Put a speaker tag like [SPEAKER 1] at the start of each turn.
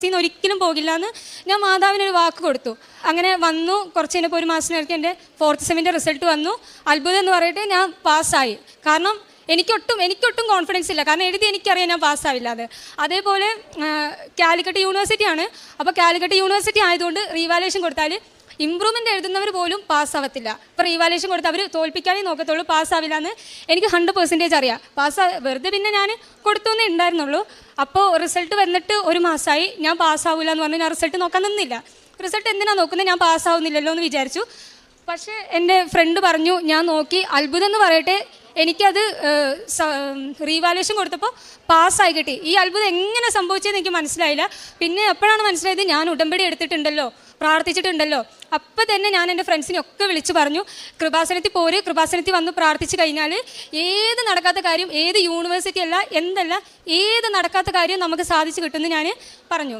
[SPEAKER 1] ഒരിക്കലും പോകില്ല എന്ന് ഞാൻ മാതാവിനൊരു വാക്ക് കൊടുത്തു. അങ്ങനെ വന്നു. കുറച്ച് കഴിഞ്ഞപ്പോൾ 1 മാസത്തിനിടയ്ക്ക് എൻ്റെ 4th സെമ്മിൻ്റെ റിസൾട്ട് വന്നു. അത്ഭുതം എന്ന് പറയട്ടെ, ഞാൻ പാസ്സായി. കാരണം എനിക്കൊട്ടും കോൺഫിഡൻസ് ഇല്ല. കാരണം എഴുതി എനിക്കറിയാം ഞാൻ പാസ്സാവില്ല. അതേപോലെ കാലിക്കറ്റ് യൂണിവേഴ്സിറ്റിയാണ്. അപ്പോൾ കാലിക്കറ്റ് യൂണിവേഴ്സിറ്റി ആയതുകൊണ്ട് റീവാലുവേഷൻ കൊടുത്താൽ ഇമ്പ്രൂവ്മെൻ്റ് എഴുതുന്നവർ പോലും പാസ്സാവത്തില്ല. ഇപ്പോൾ റീവാലുവേഷൻ കൊടുത്ത് അവർ തോൽപ്പിക്കാനേ നോക്കത്തുള്ളൂ, പാസ്സാവില്ല എന്ന് എനിക്ക് 100% അറിയാം. വെറുതെ പിന്നെ ഞാൻ കൊടുത്തുവെന്നേ ഉണ്ടായിരുന്നുള്ളൂ. അപ്പോൾ റിസൾട്ട് വന്നിട്ട് 1 മാസമായി. ഞാൻ പാസ്സാവില്ല എന്ന് പറഞ്ഞ് ഞാൻ റിസൾട്ട് നോക്കാൻ നിന്നില്ല. റിസൾട്ട് എന്തിനാണ് നോക്കുന്നത്, ഞാൻ പാസ്സാവുന്നില്ലല്ലോ എന്ന് വിചാരിച്ചു. പക്ഷേ എൻ്റെ ഫ്രണ്ട് പറഞ്ഞു, ഞാൻ നോക്കി, അത്ഭുതം എന്ന് പറയട്ടെ, എനിക്കത് റീവാലുവേഷൻ കൊടുത്തപ്പോൾ പാസ്സായി കിട്ടി. ഈ അത്ഭുതം എങ്ങനെ സംഭവിച്ചതെന്ന് എനിക്ക് മനസ്സിലായില്ല. പിന്നെ എപ്പോഴാണ് മനസ്സിലായത്, ഞാൻ ഉടമ്പടി എടുത്തിട്ടുണ്ടല്ലോ, പ്രാർത്ഥിച്ചിട്ടുണ്ടല്ലോ. അപ്പം തന്നെ ഞാൻ എൻ്റെ ഫ്രണ്ട്സിനെയൊക്കെ വിളിച്ച് പറഞ്ഞു, കൃപാസനത്തിൽ പോര്, കൃപാസനത്തിൽ വന്ന് പ്രാർത്ഥിച്ച് കഴിഞ്ഞാൽ ഏത് നടക്കാത്ത കാര്യം, ഏത് യൂണിവേഴ്സിറ്റി അല്ല, ഏത് നടക്കാത്ത കാര്യം നമുക്ക് സാധിച്ചു കിട്ടുമെന്ന് ഞാൻ പറഞ്ഞു.